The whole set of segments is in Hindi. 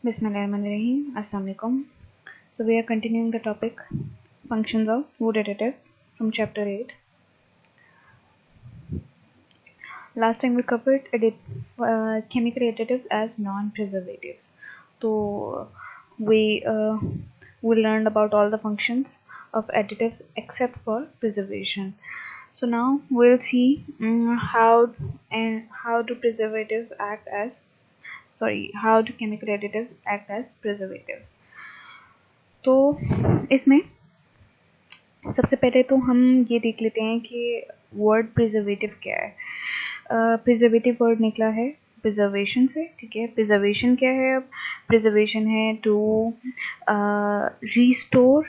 Bismillahirrahmanirrahim. Assalamu alaikum. So we are continuing the topic functions of food additives from chapter 8. Last time we covered chemical additives as non-preservatives. So we learned about all the functions of additives except for preservation. So now we'll see how do chemical additives act as preservatives. तो इसमें सबसे पहले तो हम ये देख लेते हैं कि वर्ड प्रिजर्वेटिव क्या है. प्रिजर्वेटिव वर्ड निकला है प्रिजर्वेशन से. ठीक है, प्रिजर्वेशन क्या है? अब प्रिजर्वेशन है to restore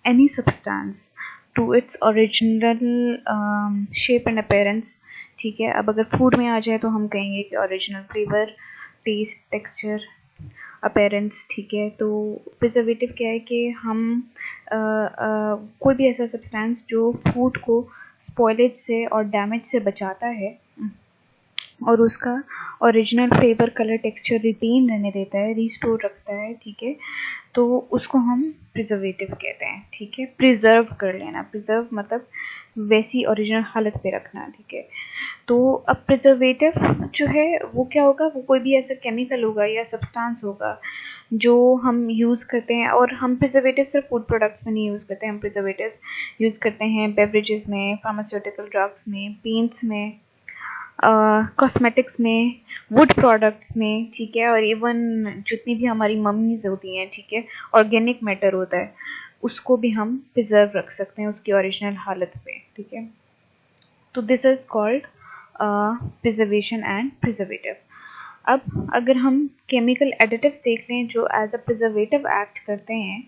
any substance to its original shape and appearance. ठीक है, अब अगर फूड में आ जाए तो हम कहेंगे कि original flavour, taste, texture, appearance. ठीक है, तो प्रिजर्वेटिव क्या है कि हम कोई भी ऐसा सब्सटेंस जो फूड को स्पॉइलेज से और डैमेज से बचाता है और उसका original flavour, colour, texture retain रहने देता है, रिस्टोर रखता है. ठीक है, तो उसको हम प्रिजर्वेटिव कहते हैं. ठीक है, प्रिजर्व कर लेना. प्रिजर्व मतलब वैसी ओरिजिनल हालत पे रखना. ठीक है, तो अब प्रिजर्वेटिव जो है वो क्या होगा? वो कोई भी ऐसा केमिकल होगा या सब्सटेंस होगा जो हम यूज़ करते हैं. और हम प्रिजर्वेटिव सिर्फ फूड प्रोडक्ट्स में नहीं यूज़ करते हैं. हम प्रिजर्वेटिव्स यूज़ करते हैं बेवरेजेस में, फार्मास्यूटिकल ड्रग्स में, पेंट्स में, कॉस्मेटिक्स में, वुड प्रोडक्ट्स में. ठीक है, और इवन जितनी भी हमारी मम्मीज़ होती हैं, ठीक है, ऑर्गेनिक मैटर होता है, उसको भी हम प्रिजर्व रख सकते हैं उसकी ओरिजिनल हालत पे. ठीक है, तो this is called preservation and preservative. अब अगर हम केमिकल एडिटिव्स देख लें जो एज अ प्रिजर्वेटिव एक्ट करते हैं,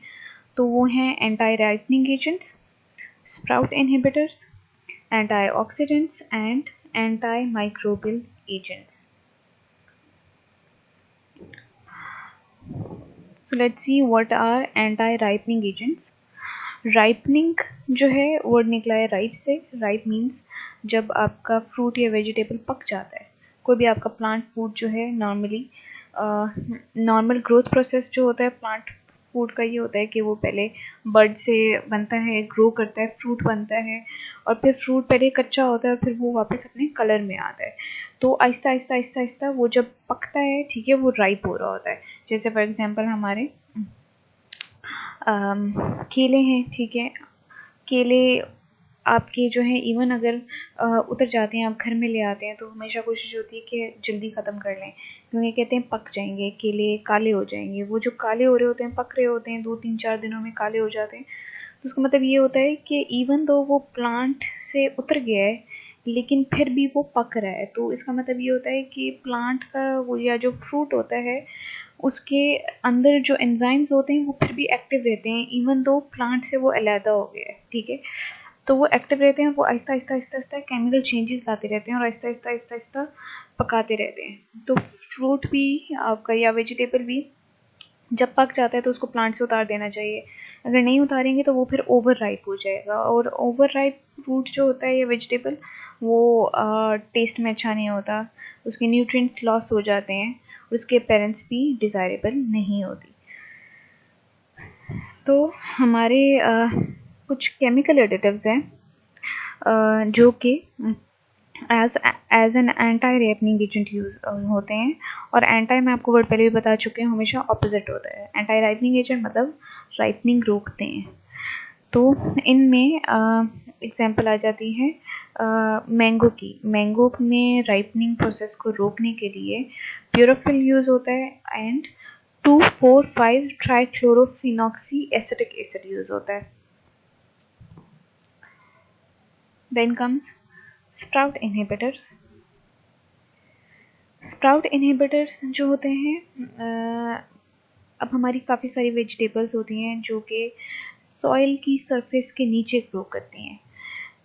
तो वो हैं anti ripening agents, sprout inhibitors, antioxidants and antimicrobial agents. So let's see what are anti-ripening agents. Ripening जो है वर्ड निकला है राइप से. राइप मीन्स जब आपका फ्रूट या वेजिटेबल पक जाता है. कोई भी आपका प्लांट फूड जो है नॉर्मली नॉर्मल ग्रोथ प्रोसेस जो होता है प्लांट फूड का ये होता है कि वो पहले बर्ड से बनता है, ग्रो करता है, फ्रूट बनता है, और फिर फ्रूट पहले कच्चा होता है और फिर वो वापस अपने कलर में आता है. तो आहिस्ता आहिस्ता आहिस्ता आहिस्ता वो जब पकता है, ठीक है, वो राइप हो रहा होता है. जैसे फॉर एग्जांपल हमारे केले हैं. ठीक है, केले आपके जो है इवन अगर उतर जाते हैं, आप घर में ले आते हैं, तो हमेशा कोशिश होती है कि जल्दी ख़त्म कर लें, क्योंकि कहते हैं पक जाएंगे, केले काले हो जाएंगे. वो जो काले हो रहे होते हैं, पक रहे होते हैं, 2-3-4 दिनों में काले हो जाते हैं. तो उसका मतलब ये होता है कि इवन दो वो प्लांट से उतर गया है लेकिन फिर भी वो पक रहा है. तो इसका मतलब ये होता है कि प्लांट का वो या जो फ्रूट होता है उसके अंदर जो एंजाइम्स होते हैं वो फिर भी एक्टिव रहते हैं इवन दो प्लांट से वो अलहदा हो गया है. ठीक है, तो वो एक्टिव रहते हैं. वो आहिस्ता आहिस्ता आहिस्ता आहिस्ता केमिकल चेंजेस लाते रहते हैं और आहिस्ता आहिस्ता आहिस्ता आहिस्ता पकाते रहते हैं. तो फ्रूट भी आपका या वेजिटेबल भी जब पक जाता है तो उसको प्लांट से उतार देना चाहिए. अगर नहीं उतारेंगे तो वो फिर ओवर राइप हो जाएगा, और ओवर राइप फ्रूट जो होता है या वेजिटेबल वो टेस्ट में अच्छा नहीं होता, उसके न्यूट्रिएंट्स लॉस हो जाते हैं, उसके पेरेंट्स भी डिज़ायरेबल नहीं होती. तो हमारे कुछ केमिकल एडिटिव्स हैं जो कि as an anti ripening agent use होते हैं. और एंटी मैं आपको वर्ड पहले भी बता चुके हैं, हमेशा ऑपोजिट होता है. एंटी राइपनिंग एजेंट मतलब राइपनिंग रोकते हैं. तो इनमें एग्जांपल आ जाती है मैंगो की. मैंगो में राइपनिंग प्रोसेस को रोकने के लिए प्यूरोफिल यूज़ होता है एंड 2,4,5 ट्राइक्लोरोफिनॉक्सी एसिटिक एसिड यूज़ होता है. Then comes sprout inhibitors. Sprout inhibitors जो होते हैं अब हमारी काफ़ी सारी वेजिटेबल्स होती हैं जो कि सॉइल की सरफेस के नीचे ग्रो करती हैं.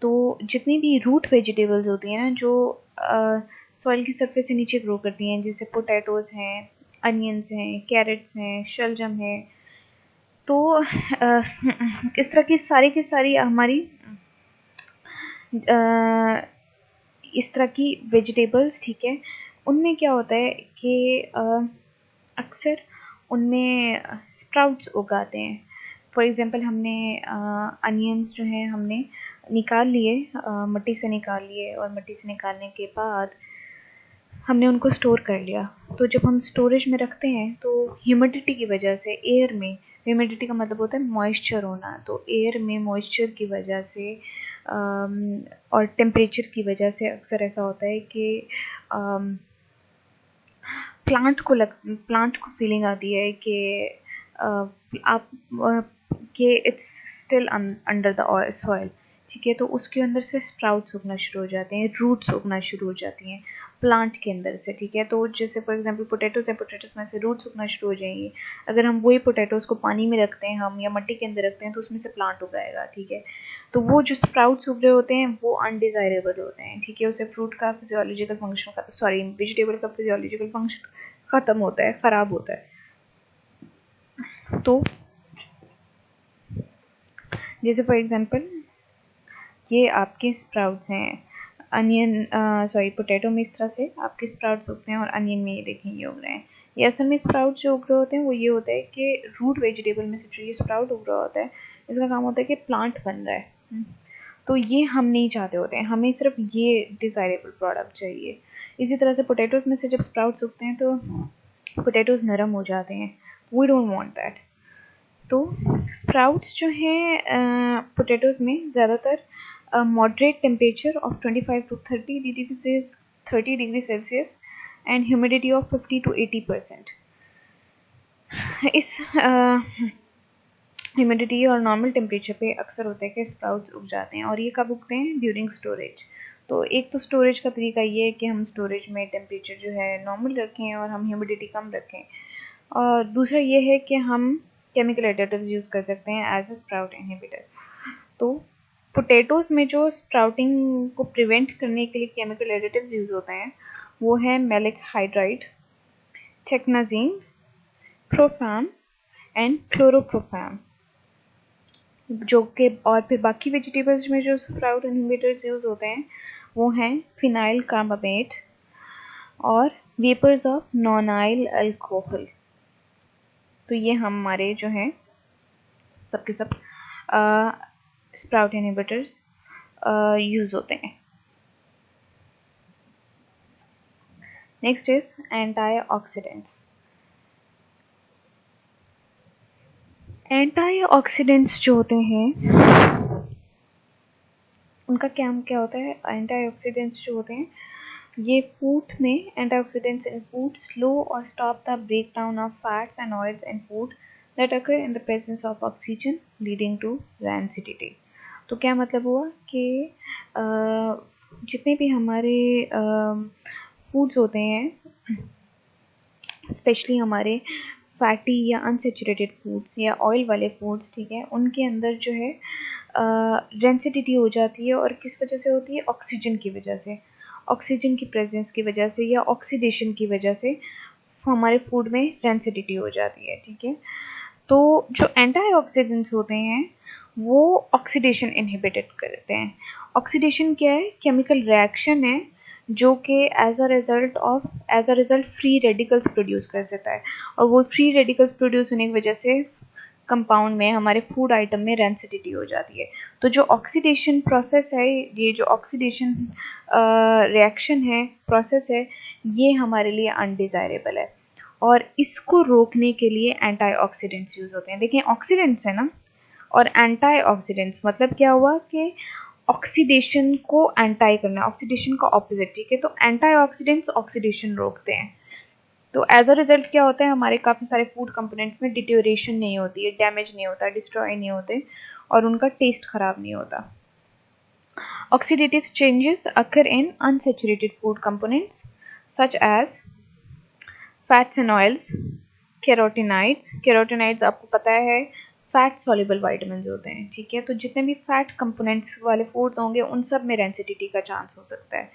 तो जितनी भी रूट वेजिटेबल्स होती हैं ना जो सॉइल की सरफेस से नीचे ग्रो करती हैं, जैसे पोटैटोज़ हैं, अनियंस हैं, कैरेट्स हैं, शलजम है, तो इस तरह की सारी हमारी इस तरह की वेजिटेबल्स, ठीक है, उनमें क्या होता है कि अक्सर उनमें स्प्राउट्स उगाते हैं। फॉर एग्ज़ाम्पल हमने अनियंस जो हैं हमने निकाल लिए, मिट्टी से निकाल लिए, और मिट्टी से निकालने के बाद हमने उनको स्टोर कर लिया। तो जब हम स्टोरेज में रखते हैं तो ह्यूमिडिटी की वजह से, एयर में, ह्यूमिडिटी का मतलब होता है मॉइस्चर होना, तो एयर में मॉइस्चर की वजह से और टेम्परेचर की वजह से अक्सर ऐसा होता है कि प्लांट को फीलिंग आती है कि आप कि it's still under the soil, ठीक है। तो उसके अंदर से स्प्राउट्स उगना शुरू हो जाते हैं, रूट्स उगना शुरू हो जाती हैं प्लांट के अंदर से, ठीक है। तो जैसे फॉर एग्जांपल पोटैटोज है, पोटैटोज में से रूट्स उगना शुरू हो जाएंगे। अगर हम वही पोटैटोज को पानी में रखते हैं हम, या मिट्टी के अंदर रखते हैं, तो उसमें से प्लांट उगाएगा, ठीक है। तो वो जो स्प्राउट्स उग रहे होते हैं वो अनडिज़ायरेबल होते हैं, ठीक है। उससे फ्रूट का फिजियोलॉजिकल फंक्शन, सॉरी वेजिटेबल का फिजियोलॉजिकल फंक्शन ख़त्म होता है, ख़राब होता है। तो जैसे फॉर एग्जांपल ये आपके स्प्राउट्स हैं, अनियन सॉरी पोटैटो में इस तरह से आपके स्प्राउट्स उगते हैं, और अनियन में ये देखें ये उग रहे हैं। ये असल में स्प्राउट्स जो उग रहे होते हैं वो ये होता है कि रूट वेजिटेबल में से जो ये स्प्राउट उग रहा होता है, इसका काम होता है कि प्लांट बन रहा है। तो ये हम नहीं चाहते होते हैं, हमें सिर्फ ये डिज़ायरेबल प्रोडक्ट चाहिए। इसी तरह से पोटैटोज़ में से जब स्प्राउट्स उगते हैं तो पोटैटोज़ नरम हो जाते हैं, वी डोंट वांट दैट। तो स्प्राउट्स जो हैं पोटैटोज़ में ज़्यादातर moderate temperature of 25 to 30 degree Celsius and humidity of 50 to 80%. इस ह्यूमिडिटी और नॉर्मल टेम्परेचर पे अक्सर होता है कि स्प्राउट्स उग जाते हैं, और ये कब उगते हैं? During storage. तो एक तो स्टोरेज का तरीका ये है कि हम स्टोरेज में टेम्परेचर जो है नॉर्मल रखें और हम ह्यूमिडिटी कम रखें, और दूसरा ये है कि हम केमिकल एडिटिव्स यूज़ कर सकते हैं एज ए स्प्राउट इनहिबिटर। तो पोटैटोज़ में जो स्प्राउटिंग को प्रिवेंट करने के लिए केमिकल एडिटिव्स यूज़ होते हैं वो है मैलिक हाइड्राइड, टेक्नाजीन, प्रोफाम एंड क्लोरोप्रोफाम। जो कि और फिर बाकी वेजिटेबल्स में जो स्प्राउट इनहिबिटर्स यूज़ होते हैं वो हैं फिनाइल कार्बामेट और वेपर्स ऑफ नॉनाइल अल्कोहल। तो ये हमारे जो हैं सबके सब स्प्राउट इनहिबिटर्स यूज़ होते हैं। Next is antioxidants. एंटीऑक्सीडेंट्स जो होते हैं उनका क्या होता है? एंटीऑक्सीडेंट्स जो होते हैं ये फूड में, एंटीऑक्सीडेंट्स इन फूड स्लो और stop the break down of fats and oils in food that occur in the presence of oxygen leading to rancidity. तो क्या मतलब हुआ कि जितने भी हमारे फूड्स होते हैं, स्पेशली हमारे फैटी या अनसेचुरेटेड फूड्स या ऑयल वाले फूड्स, ठीक है, उनके अंदर जो है रेंसिडिटी हो जाती है। और किस वजह से होती है? ऑक्सीजन की वजह से, ऑक्सीजन की प्रेजेंस की वजह से या ऑक्सीडेशन की वजह से हमारे फूड में रेंसिडिटी हो जाती है, ठीक है। तो जो एंटीऑक्सीडेंट्स होते हैं वो ऑक्सीडेशन इनहिबिटेड करते हैं। ऑक्सीडेशन क्या है? केमिकल रिएक्शन है जो कि as a result free radicals produce कर सकता है, और वो फ्री रेडिकल्स प्रोड्यूस होने की वजह से कंपाउंड में, हमारे फूड आइटम में रेंसिडिटी हो जाती है। तो जो ऑक्सीडेशन प्रोसेस है, ये जो ऑक्सीडेशन रिएक्शन है, प्रोसेस है, ये हमारे लिए अनडिज़ायरेबल है, और इसको रोकने के लिए एंटीऑक्सीडेंट्स यूज़ होते हैं। देखिए ऑक्सीडेंट्स है ना, और एंटीऑक्सीडेंट्स मतलब क्या हुआ कि ऑक्सीडेशन को एंटाई करना, ऑक्सीडेशन का ऑपोजिट, ठीक है। तो एंटीऑक्सीडेंट्स ऑक्सीडेशन रोकते हैं। तो एज अ रिजल्ट क्या होता है? हमारे काफ़ी सारे फूड कंपोनेंट्स में डिटेरियोरेशन नहीं होती है, डैमेज नहीं होता, डिस्ट्रॉय नहीं होते, और उनका टेस्ट खराब नहीं होता। Oxidative changes occur in unsaturated food components such as fats and oils, carotenoids आपको पता है फैट सॉल्युबल वाइटामिन होते हैं, ठीक है। तो जितने भी फैट कंपोनेंट्स वाले फूड्स होंगे उन सब में रेंसिडिटी का चांस हो सकता है,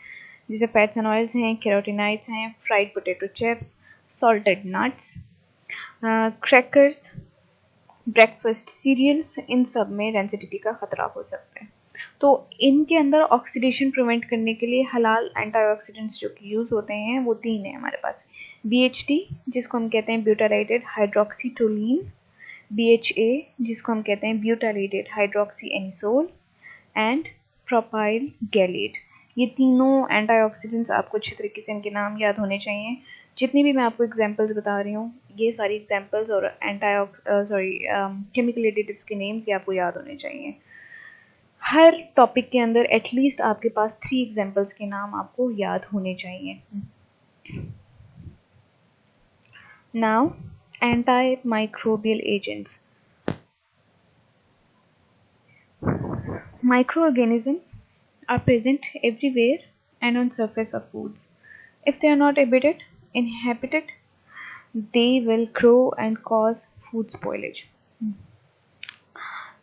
जैसे फैट्स एंड ऑयल्स हैं, कैरोटीनाइड्स हैं, fried potato chips, salted nuts, crackers, breakfast cereals, इन सब में रेंसिडिटी का खतरा हो सकता है। तो इनके अंदर ऑक्सीडेशन प्रिवेंट करने के लिए हलाल एंटीऑक्सीडेंट्स जो कि यूज़ होते हैं वो 3 हैं हमारे पास। BHT जिसको हम कहते हैं ब्यूटाराइडेड हाइड्रोक्सीटोलिन, BHA जिसको हम कहते हैं butylated hydroxy anisole and propyl gallate. ये तीनों एंटीऑक्सीडेंट्स आपको अच्छी तरीके से इनके नाम याद होने चाहिए। जितनी भी मैं आपको एग्जांपल्स बता रही हूँ ये सारी एग्जांपल्स और केमिकल एडिटिव्स के नेम्स ये आपको याद होने चाहिए। हर टॉपिक के अंदर एटलीस्ट आपके पास 3 एग्जांपल्स के नाम आपको याद होने चाहिए। Now antimicrobial agents. Microorganisms are present everywhere and on surface of foods. If they are not inhabited, they will grow and cause food spoilage.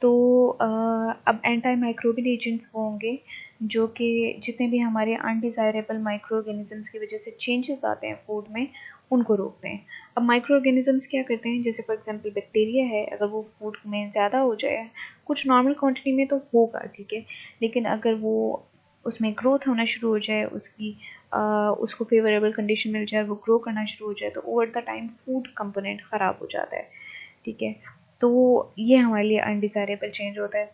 तो अब एंटी माइक्रोबियल एजेंट्स वो होंगे जो कि जितने भी हमारे अनडिज़ायरेबल माइक्रो ऑर्गेनिजम्स की वजह से चेंजेस आते हैं फूड में उनको रोकते हैं। अब माइक्रो ऑर्गेनिजम्स क्या करते हैं, जैसे फॉर एग्जांपल बैक्टीरिया है, अगर वो फूड में ज़्यादा हो जाए, कुछ नॉर्मल क्वांटिटी में तो होगा ठीक है, लेकिन अगर वो उसमें ग्रोथ होना शुरू हो जाए, उसको फेवरेबल कंडीशन मिल जाए, वो ग्रो करना शुरू हो जाए, तो over the time food component ख़राब हो जाता है ठीक है। तो ये हमारे लिए अनडिज़ायरेबल चेंज होता है।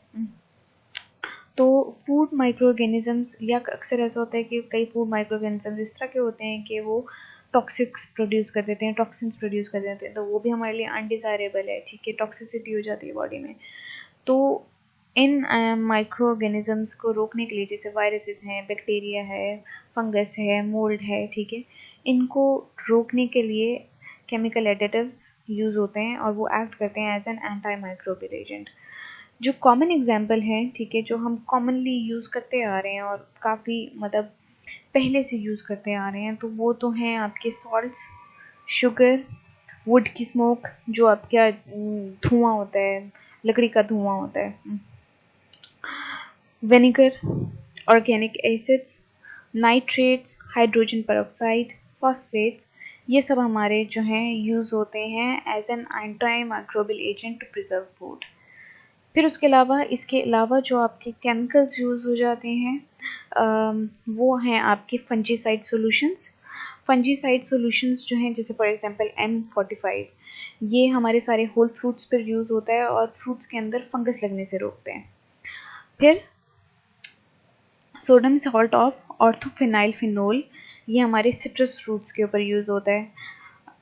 तो फूड माइक्रो ऑर्गेनिजम्स या अक्सर ऐसा होता है कि कई फूड माइक्रो ऑर्गेनिजम्स इस तरह के होते हैं कि वो टॉक्सिक्स प्रोड्यूस कर देते हैं, टॉक्सिन्स प्रोड्यूस कर देते हैं, तो वो भी हमारे लिए अनडिज़ायरेबल है ठीक है, टॉक्सिसिटी हो जाती है बॉडी में। तो इन माइक्रो ऑर्गेनिजम्स को रोकने के लिए, जैसे वायरसेस हैं, बैक्टीरिया है, फंगस है, मोल्ड है ठीक है, इनको रोकने के लिए केमिकल एडिटिव्स यूज़ होते हैं और वो एक्ट करते हैं as an anti microbial agent. जो कॉमन एग्जांपल हैं ठीक है, जो हम कॉमनली यूज़ करते आ रहे हैं और काफ़ी मतलब पहले से यूज़ करते आ रहे हैं, तो वो तो हैं आपके सॉल्ट्स, शुगर, वुड की स्मोक, जो आपका धुआं होता है, लकड़ी का धुआं होता है, vinegar, organic acids, nitrates, hydrogen peroxide, phosphates, ये सब हमारे जो हैं यूज़ होते हैं as an anti microbial agent to preserve food. फिर इसके अलावा जो आपके केमिकल्स यूज़ हो जाते हैं वो हैं आपके फंजीसाइड सॉल्यूशंस। फंजीसाइड सॉल्यूशंस जो हैं, जैसे फॉर एग्जांपल M45, ये हमारे सारे होल फ्रूट्स पर यूज़ होता है और फ्रूट्स के अंदर फंगस लगने से रोकते हैं। फिर सोडियम सॉल्ट ऑफ ऑर्थोफिनाइलफिनोल, ये हमारे सिट्रस फ्रूट्स के ऊपर यूज़ होता है।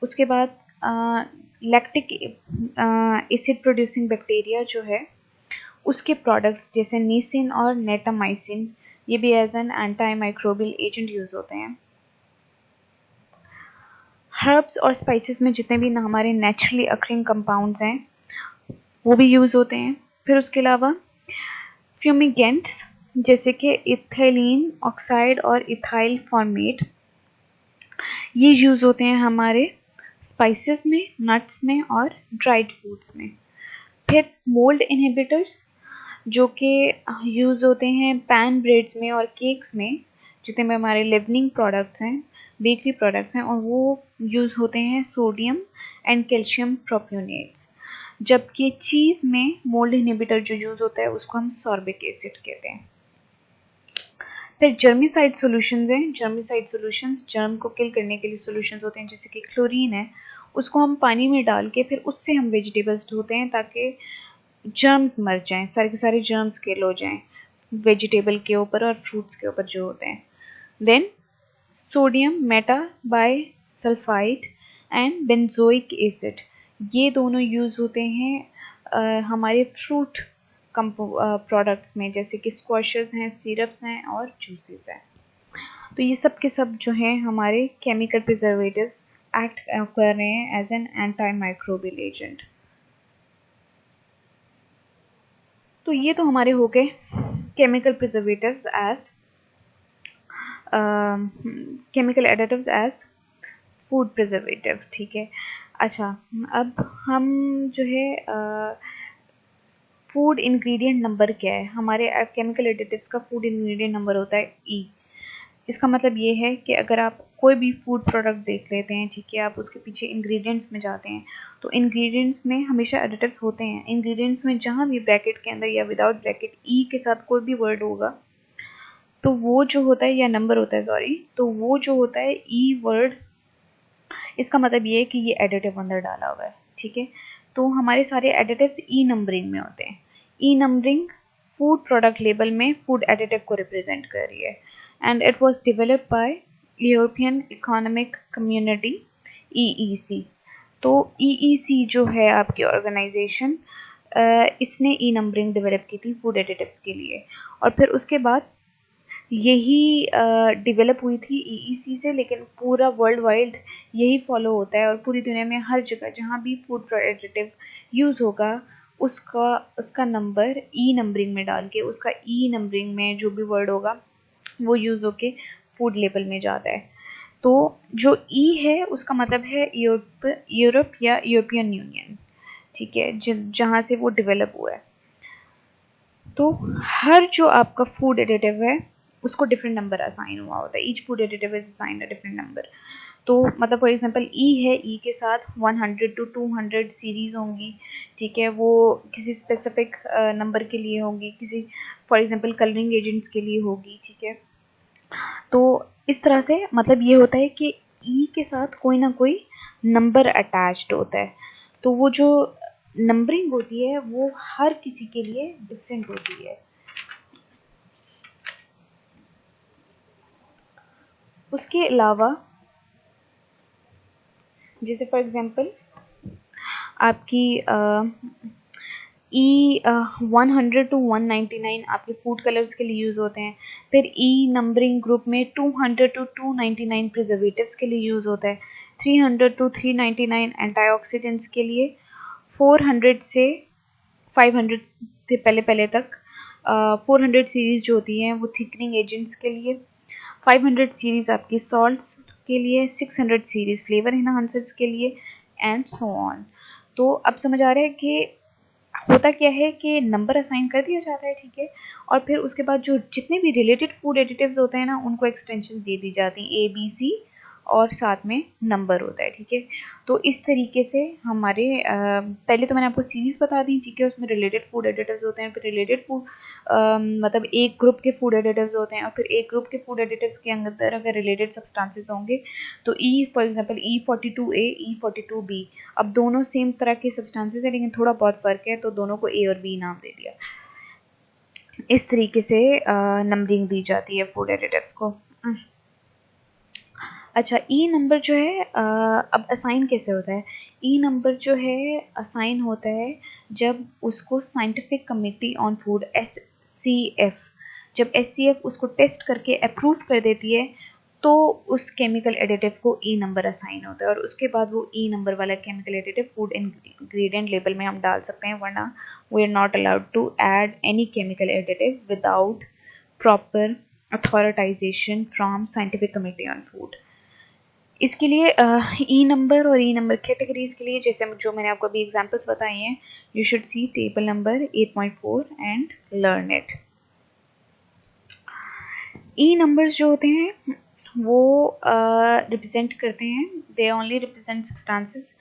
उसके बाद लैक्टिक एसिड प्रोड्यूसिंग बैक्टीरिया जो है उसके प्रोडक्ट्स जैसे नीसिन और नेटामाइसिन, ये भी as an anti microbial agent use होते हैं। हर्ब्स और स्पाइसेस में जितने भी हमारे नेचुरली अकरिंग कंपाउंड्स हैं वो भी यूज़ होते हैं। फिर उसके अलावा फ्यूमिगेंट्स जैसे कि इथाइलिन ऑक्साइड और इथाइल फॉर्मेट, ये यूज़ होते हैं हमारे स्पाइसेस में, नट्स में और ड्राइड फूड्स में। फिर मोल्ड इनहिबिटर्स जो कि यूज़ होते हैं पैन ब्रेड्स में और केक्स में, जितने में हमारे लिवनिंग प्रोडक्ट्स हैं, बेकरी प्रोडक्ट्स हैं, और वो यूज़ होते हैं सोडियम एंड कैल्शियम प्रोपियोनेट्स। जबकि चीज़ में मोल्ड इनहिबिटर जो यूज़ होता है उसको हम सॉर्बिक एसिड कहते हैं। फिर जर्मिसाइड सॉल्यूशंस हैं। जर्मिसाइड सॉल्यूशंस जर्म को किल करने के लिए सॉल्यूशंस होते हैं, जैसे कि क्लोरीन है, उसको हम पानी में डाल के फिर उससे हम वेजिटेबल्स धोते हैं ताकि जर्म्स मर जाएं, सारे के सारे जर्म्स किल हो जाएं वेजिटेबल के ऊपर और फ्रूट्स के ऊपर जो होते हैं। Then sodium metabisulphide and benzoic acid, ये दोनों यूज़ होते हैं हमारे फ्रूट प्रोडक्ट्स में, जैसे कि स्क्वॉशेस हैं, सिरप्स हैं और जूसेस हैं। तो ये सब के सब जो हैं हमारे केमिकल प्रिजर्वेटिव्स एक्ट कर रहे हैं as an anti microbial agent. तो ये तो हमारे हो गए chemical preservatives as chemical additives as food preservative ठीक है। अच्छा, अब हम जो है फूड इंग्रेडिएंट नंबर क्या है, हमारे केमिकल एडिटिव्स का फूड इंग्रेडिएंट नंबर होता है E। इसका मतलब ये है कि अगर आप कोई भी फूड प्रोडक्ट देख लेते हैं ठीक है, आप उसके पीछे इंग्रेडिएंट्स में जाते हैं तो इंग्रेडिएंट्स में हमेशा एडिटिव्स होते हैं। इंग्रेडिएंट्स में जहाँ भी ब्रैकेट के अंदर या विदाउट ब्रैकेट E के साथ कोई भी वर्ड होगा तो वो जो होता है, या नंबर होता है सॉरी, तो वो जो होता है E वर्ड इसका मतलब ये है कि ये एडिटिव अंदर डाला हुआ है, ठीक है। तो हमारे सारे एडिटिव्स ई नंबरिंग में होते हैं। ई नंबरिंग फूड प्रोडक्ट लेबल में फूड एडिटिव को रिप्रेजेंट कर रही है, and it was developed by European economic community EEC। तो EEC जो है आपकी ऑर्गेनाइजेशन, इसने ई नंबरिंग डेवलप की थी फूड एडिटिव्स के लिए, और फिर उसके बाद यही डेवलप हुई थी EEC से, लेकिन पूरा वर्ल्ड वाइड यही फॉलो होता है, और पूरी दुनिया में हर जगह जहाँ भी फूड एडिटिव यूज़ होगा उसका नंबर ई नंबरिंग में डाल के, उसका ई नंबरिंग में जो भी वर्ड होगा वो यूज़ होके फूड लेबल में जाता है। तो जो ई है उसका मतलब है यूरोप या यूरोपियन यूनियन, ठीक है, जहाँ से वो डेवलप हुआ है। तो हर जो आपका फूड एडिटिव है उसको डिफरेंट नंबर असाइन हुआ होता है। Each food additive is assigned a different number. तो मतलब फॉर एग्जांपल ई है, ई के साथ 100 to 200 सीरीज होंगी, ठीक है, वो किसी स्पेसिफिक नंबर के लिए होंगी, किसी फॉर एग्जांपल कलरिंग एजेंट्स के लिए होगी, ठीक है। तो इस तरह से मतलब ये होता है कि ई के साथ कोई ना कोई नंबर अटैच्ड होता है। तो वो जो नंबरिंग होती है वो हर किसी के लिए डिफरेंट होती है। उसके अलावा जैसे फॉर एग्जांपल आपकी ई 100 to 199 आपके फूड कलर्स के लिए यूज़ होते हैं। फिर ई नंबरिंग ग्रुप में 200 to 299 प्रिजर्वेटिव्स के लिए यूज़ होता है। 300 to 399 एंटीऑक्सीडेंट्स के लिए। 400 से 500 से पहले तक 400 सीरीज जो होती हैं वो थिकनिंग एजेंट्स के लिए। 500 सीरीज आपकी सॉल्ट्स के लिए। 600 सीरीज फ्लेवर एनहांसर्स के लिए, एंड सो ऑन। तो अब समझ आ रहा है कि होता क्या है कि नंबर असाइन कर दिया जाता है, ठीक है, और फिर उसके बाद जो जितने भी रिलेटेड फूड एडिटिव्स होते हैं ना उनको एक्सटेंशन दे दी जाती है ABC, और साथ में नंबर होता है, ठीक है। तो इस तरीके से हमारे पहले तो मैंने आपको सीरीज बता दी, ठीक है, उसमें रिलेटेड फूड एडिटिव्स होते हैं। फिर रिलेटेड फूड मतलब एक ग्रुप के फूड एडिटिव्स होते हैं, और फिर एक ग्रुप के फूड एडिटिव्स के अंदर अगर रिलेटेड सब्सटेंसेस होंगे तो फॉर एग्जांपल E42A E42B, अब दोनों सेम तरह के सब्सटेंसेस हैं लेकिन थोड़ा बहुत फ़र्क है, तो दोनों को A और B नाम दे दिया। इस तरीके से नंबरिंग दी जाती है फूड एडिटिव्स को। अच्छा, ई नंबर जो है अब असाइन कैसे होता है? ई नंबर जो है असाइन होता है जब उसको scientific committee on food SCF, जब SCF उसको टेस्ट करके अप्रूव कर देती है तो उस केमिकल एडिटिव को ई नंबर असाइन होता है, और उसके बाद वो ई नंबर वाला chemical additive food ingredient label में हम डाल सकते हैं, वरना we are not allowed to add any chemical additive without proper authorisation from scientific committee on food. इसके लिए ई नंबर और ई नंबर कैटेगरीज के लिए जैसे जो मैंने आपको अभी एग्जांपल्स बताए हैं, you should see table number 8.4 and learn it. E numbers जो होते हैं वो रिप्रेजेंट करते हैं, they only represent substances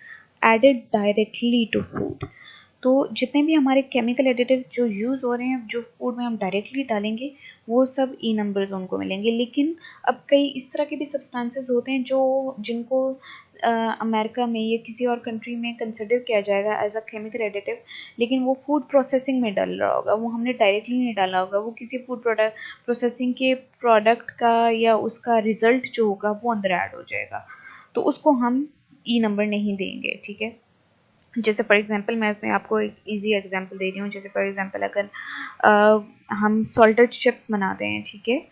added directly to food. तो जितने भी हमारे केमिकल एडिटिव्स जो यूज़ हो रहे हैं, जो फूड में हम डायरेक्टली डालेंगे, वो सब ई नंबर्स उनको मिलेंगे। लेकिन अब कई इस तरह के भी सब्सटेंसेस होते हैं जिनको अमेरिका में या किसी और कंट्री में कंसिडर किया जाएगा एज अ केमिकल एडिटिव, लेकिन वो फूड प्रोसेसिंग में डल रहा होगा, वो हमने डायरेक्टली नहीं डाला होगा, वो किसी फूड प्रोसेसिंग के प्रोडक्ट का या उसका रिजल्ट जो होगा वो अंदर ऐड हो जाएगा, तो उसको हम ई नंबर नहीं देंगे, ठीक है। जैसे फॉर एग्जांपल मैं इसमें आपको एक इजी एग्जांपल दे रही हूँ। जैसे फॉर एग्जांपल अगर हम सॉल्टेड चिप्स बनाते हैं, ठीक है,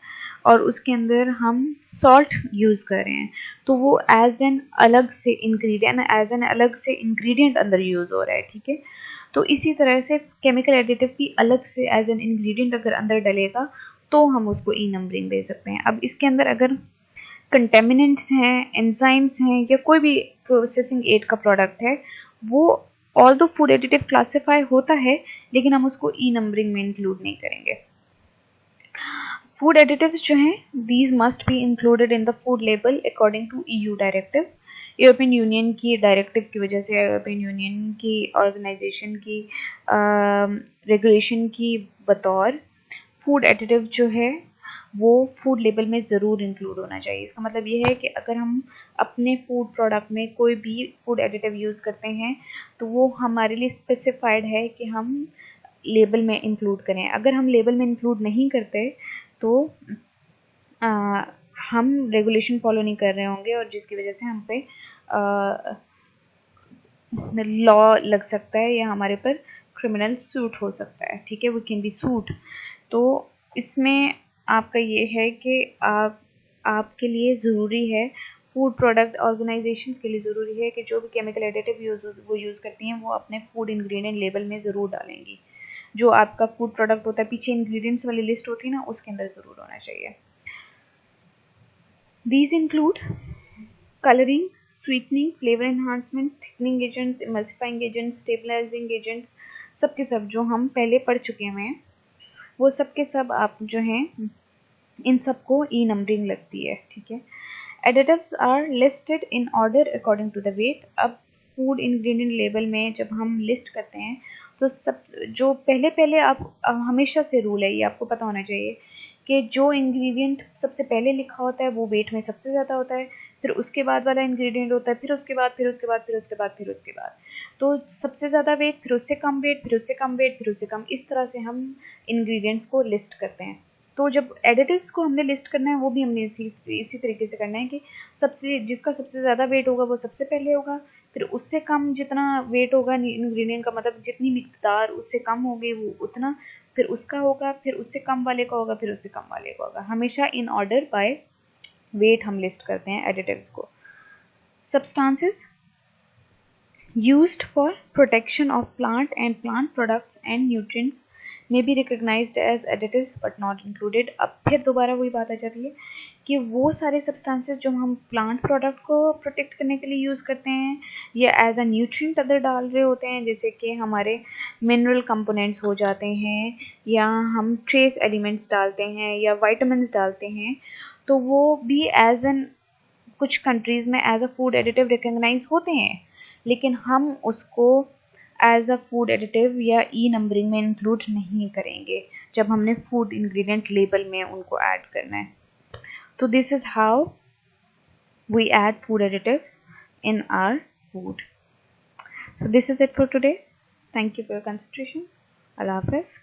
और उसके अंदर हम सॉल्ट यूज़ कर रहे हैं, तो वो एज एन अलग से इंग्रेडिएंट अंदर यूज़ हो रहा है, ठीक है। तो इसी तरह से केमिकल एडिटिव की अलग से एज एन इंग्रेडिएंट अगर अंदर डलेगा तो हम उसको ई नंबरिंग दे सकते हैं। अब इसके अंदर अगर कंटेमिनेंट्स हैं, एंजाइम्स हैं, या कोई भी प्रोसेसिंग एड का प्रोडक्ट है, वो ऑल दो फूड एडिटिव क्लासिफाई होता है, लेकिन हम उसको ई नंबरिंग में इंक्लूड नहीं करेंगे। फूड एडिटिव्स जो हैं, these must be included in the food label according to EU directive. European Union की डायरेक्टिव की वजह से, यूरोपियन यूनियन की ऑर्गेनाइजेशन की रेगुलेशन की बतौर, फूड एडिटिव जो है वो फूड लेबल में ज़रूर इंक्लूड होना चाहिए। इसका मतलब ये है कि अगर हम अपने फूड प्रोडक्ट में कोई भी फूड एडिटिव यूज़ करते हैं तो वो हमारे लिए स्पेसिफाइड है कि हम लेबल में इंक्लूड करें। अगर हम लेबल में इंक्लूड नहीं करते तो हम रेगुलेशन फॉलो नहीं कर रहे होंगे और जिसकी वजह से हम पे लॉ लग सकता है या हमारे पर क्रिमिनल सूट हो सकता है। ठीक है, वी कैन बी सूट। तो इसमें आपका ये है कि आपके लिए ज़रूरी है, फूड प्रोडक्ट ऑर्गेनाइजेशंस के लिए ज़रूरी है कि जो भी केमिकल एडिटिव वो यूज़ करती हैं वो अपने फूड इंग्रेडिएंट लेबल में ज़रूर डालेंगी। जो आपका फूड प्रोडक्ट होता है पीछे इंग्रेडिएंट्स वाली लिस्ट होती है ना, उसके अंदर ज़रूर होना चाहिए। These include coloring, sweetening, flavor enhancement, thickening agents, emulsifying agents, stabilizing agents, सब के सब जो हम पहले पढ़ चुके हैं वो सब के सब आप जो हैं इन सबको ई नंबरिंग लगती है। ठीक है, additives are listed in order according to the weight. अब फूड इंग्रेडिएंट लेबल में जब हम लिस्ट करते हैं तो सब जो पहले आप हमेशा से रूल है, ये आपको पता होना चाहिए कि जो इंग्रेडिएंट सबसे पहले लिखा होता है वो वेट में सबसे ज़्यादा होता है, फिर उसके बाद वाला इंग्रेडिएंट होता है, फिर उसके बाद फिर उसके बाद फिर उसके बाद फिर उसके बाद, तो सबसे ज़्यादा वेट, फिर उससे कम वेट, फिर उससे कम वेट, फिर उससे कम, इस तरह से हम इंग्रेडिएंट्स को लिस्ट करते हैं। तो जब एडिटिव्स को हमने लिस्ट करना है वो भी हमने इसी तरीके से करना है कि जिसका सबसे ज़्यादा वेट होगा वो सबसे पहले होगा, फिर उससे कम जितना वेट होगा इंग्रेडिएंट का, मतलब जितनी मिकदार उससे कम होगी वो उतना, फिर उसका होगा, फिर उससे कम वाले का होगा, फिर उससे कम वाले का होगा। हमेशा इन ऑर्डर बाय वेट हम लिस्ट करते हैं एडिटिव्स को। Substances used for protection of plant and plant products and nutrients may be recognized as additives but not included। अब फिर दोबारा वही बात आ जाती है कि वो सारे सब्सटेंसेस जो हम प्लांट प्रोडक्ट को प्रोटेक्ट करने के लिए यूज़ करते हैं या एज अ न्यूट्रिएंट अदर डाल रहे होते हैं, जैसे कि हमारे मिनरल कंपोनेंट्स हो जाते हैं या हम ट्रेस एलिमेंट्स डालते हैं या वाइटामिन्स डालते हैं, तो वो भी एज एन कुछ कंट्रीज़ में as a food additive recognise होते हैं, लेकिन हम उसको एज अ फूड एडिटिव या ई नंबरिंग में इंक्लूड नहीं करेंगे जब हमने फूड इंग्रेडिएंट लेबल में उनको ऐड करना है। तो this is how we add food additives in our food. So this is it for today. Thank you for your consideration. Allah Hafiz.